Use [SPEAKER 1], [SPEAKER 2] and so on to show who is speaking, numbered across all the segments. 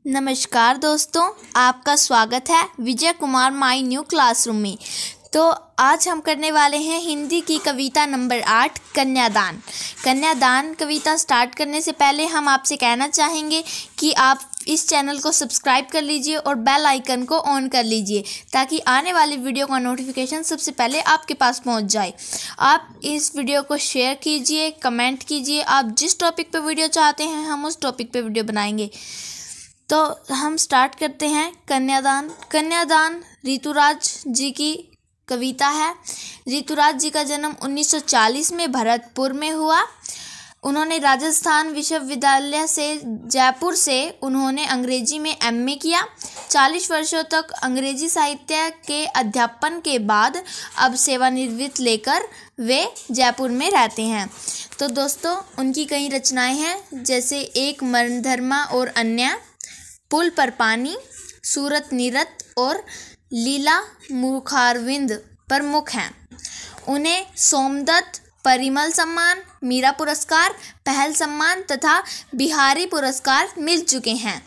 [SPEAKER 1] नमस्कार दोस्तों, आपका स्वागत है Vijay Kumar my new classroom में। तो आज हम करने वाले हैं हिंदी की कविता नंबर 8 कन्यादान। कन्यादान कविता स्टार्ट करने से पहले हम आपसे कहना चाहेंगे कि आप इस चैनल को सब्सक्राइब कर लीजिए और बेल आइकन को ऑन कर लीजिए ताकि आने वाली वीडियो का नोटिफिकेशन सबसे पहले आपके पास पहुंच जाए। आप इस वीडियो को शेयर कीजिए, कमेंट कीजिए। आप जिस टॉपिक पे वीडियो चाहते हैं हम उस टॉपिक पे वीडियो बनाएंगे। तो हम स्टार्ट करते हैं। कन्यादान। कन्यादान ऋतुराज जी की कविता है। ऋतुराज जी का जन्म 1940 में भरतपुर में हुआ। उन्होंने राजस्थान विश्वविद्यालय से जयपुर से उन्होंने अंग्रेजी में एमए किया। 40 वर्षों तक अंग्रेजी साहित्य के अध्यापन के बाद अब सेवानिवृत्त लेकर वे जयपुर में रहते हैं। तो दोस्तों, उनकी कई रचनाएं हैं जैसे एक मरणधर्मा और अन्य, पुल पर पानी, सूरत नीरत और लीला मुखारविंद प्रमुख हैं। उन्हें सोमदत्त, परिमल सम्मान, मीरा पुरस्कार, पहल सम्मान तथा बिहारी पुरस्कार मिल चुके हैं।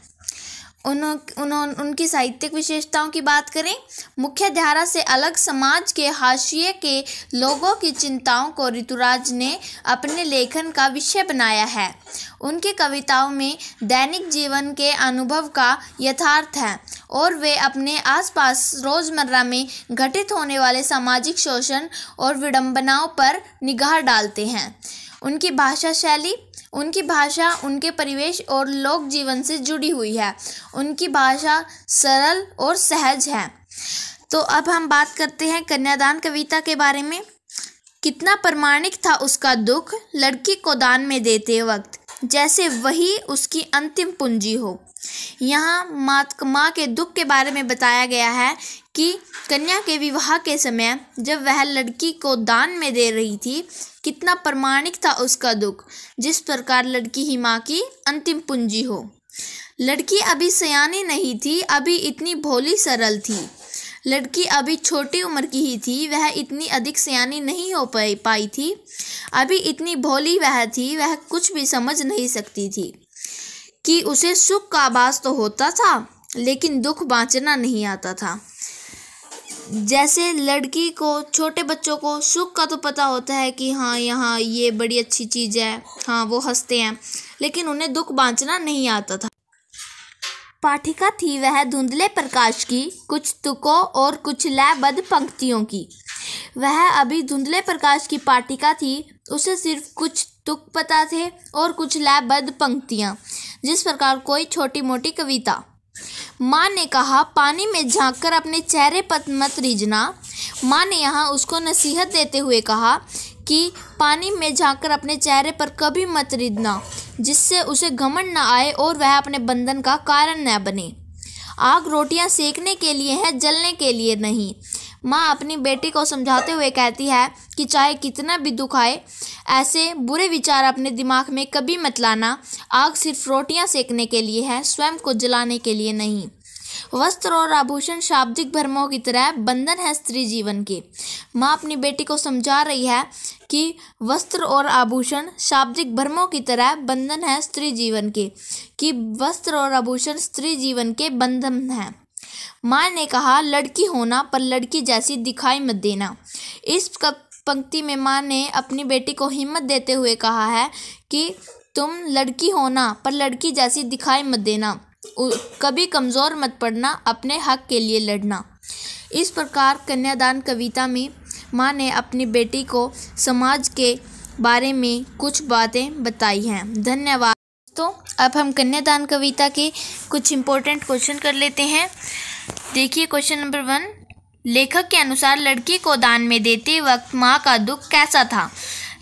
[SPEAKER 1] उनकी साहित्यिक विशेषताओं की बात करें, मुख्य धारा से अलग समाज के हाशिए के लोगों की चिंताओं को ऋतुराज ने अपने लेखन का विषय बनाया है। उनकी कविताओं में दैनिक जीवन के अनुभव का यथार्थ है और वे अपने आसपास रोज़मर्रा में घटित होने वाले सामाजिक शोषण और विडंबनाओं पर निगाह डालते हैं। उनकी भाषा शैली, उनकी भाषा उनके परिवेश और लोक जीवन से जुड़ी हुई है। उनकी भाषा सरल और सहज है। तो अब हम बात करते हैं कन्यादान कविता के बारे में। कितना प्रामाणिक था उसका दुख, लड़की को दान में देते वक्त, जैसे वही उसकी अंतिम पूंजी हो। यहाँ माँ के दुख के बारे में बताया गया है कि कन्या के विवाह के समय जब वह लड़की को दान में दे रही थी, कितना प्रामाणिक था उसका दुख, जिस प्रकार लड़की ही माँ की अंतिम पूंजी हो। लड़की अभी सयानी नहीं थी, अभी इतनी भोली सरल थी। लड़की अभी छोटी उम्र की ही थी, वह इतनी अधिक सयानी नहीं हो पाई थी। अभी इतनी भोली वह थी, वह कुछ भी समझ नहीं सकती थी कि उसे सुख का आभास तो होता था लेकिन दुख बाँचना नहीं आता था। जैसे लड़की को, छोटे बच्चों को सुख का तो पता होता है कि हाँ यहाँ ये बड़ी अच्छी चीज़ है, हाँ वो हंसते हैं, लेकिन उन्हें दुख बाँचना नहीं आता था। पाठिका थी वह धुंधले प्रकाश की, कुछ तुकों और कुछ लयबद्ध पंक्तियों की। वह अभी धुंधले प्रकाश की पाठिका थी, उसे सिर्फ कुछ तुक पता थे और कुछ लयबद्ध पंक्तियाँ, जिस प्रकार कोई छोटी मोटी कविता। माँ ने कहा पानी में झांककर अपने चेहरे पर मत रीझना। माँ ने यहाँ उसको नसीहत देते हुए कहा कि पानी में झांककर अपने चेहरे पर कभी मत रीझना, जिससे उसे घमंड न आए और वह अपने बंधन का कारण न बने। आग रोटियां सेकने के लिए है, जलने के लिए नहीं। माँ अपनी बेटी को समझाते हुए कहती है कि चाहे कितना भी दुख आए, ऐसे बुरे विचार अपने दिमाग में कभी मत लाना। आग सिर्फ रोटियां सेकने के लिए है, स्वयं को जलाने के लिए नहीं। वस्त्र और आभूषण शाब्दिक भ्रमों की तरह बंधन है स्त्री जीवन के। माँ अपनी बेटी को समझा रही है कि वस्त्र और आभूषण शाब्दिक भ्रमों की तरह बंधन है स्त्री जीवन के, कि वस्त्र और आभूषण स्त्री जीवन के बंधन हैं। माँ ने कहा लड़की होना पर लड़की जैसी दिखाई मत देना। इस पंक्ति में माँ ने अपनी बेटी को हिम्मत देते हुए कहा है कि तुम लड़की होना पर लड़की जैसी दिखाई मत देना, कभी कमज़ोर मत पड़ना, अपने हक के लिए लड़ना। इस प्रकार कन्यादान कविता में माँ ने अपनी बेटी को समाज के बारे में कुछ बातें बताई हैं। धन्यवाद। तो अब हम कन्यादान कविता के कुछ इम्पोर्टेंट क्वेश्चन कर लेते हैं। देखिए क्वेश्चन नंबर 1, लेखक के अनुसार लड़की को दान में देते वक्त माँ का दुख कैसा था?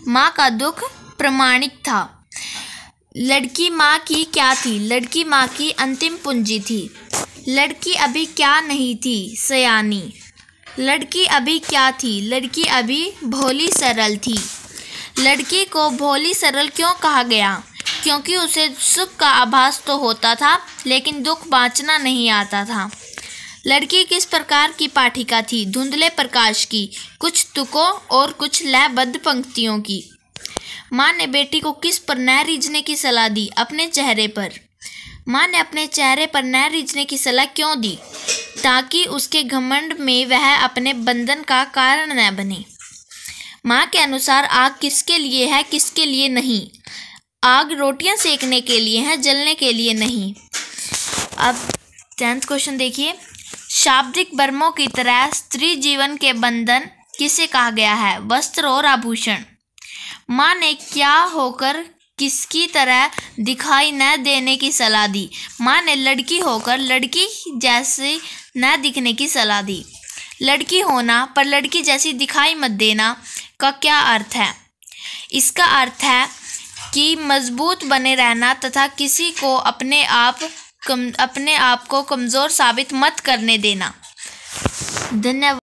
[SPEAKER 1] माँ का दुख प्रामाणिक था। लड़की माँ की क्या थी? लड़की माँ की अंतिम पूंजी थी। लड़की अभी क्या नहीं थी? सयानी। लड़की अभी क्या थी? लड़की अभी भोली सरल थी। लड़की को भोली सरल क्यों कहा गया? क्योंकि उसे सुख का आभास तो होता था लेकिन दुख बाँचना नहीं आता था। लड़की किस प्रकार की पाठिका थी? धुंधले प्रकाश की, कुछ तुकों और कुछ लयबद्ध पंक्तियों की। माँ ने बेटी को किस पर न रीझने की सलाह दी? अपने चेहरे पर। माँ ने अपने चेहरे पर न रीझने की सलाह क्यों दी? ताकि उसके घमंड में वह अपने बंधन का कारण न बने। माँ के अनुसार आग किसके लिए है, किसके लिए नहीं? आग रोटियां सेकने के लिए है, जलने के लिए नहीं। अब 10th क्वेश्चन देखिए। शाब्दिक बर्मों की तरह स्त्री जीवन के बंधन किसे कहा गया है? वस्त्र और आभूषण। माँ ने क्या होकर किसकी तरह दिखाई न देने की सलाह दी? माँ ने लड़की होकर लड़की जैसे न दिखने की सलाह दी। लड़की होना पर लड़की जैसी दिखाई मत देना का क्या अर्थ है? इसका अर्थ है कि मजबूत बने रहना तथा किसी को अपने आप को कमज़ोर साबित मत करने देना। धन्यवाद।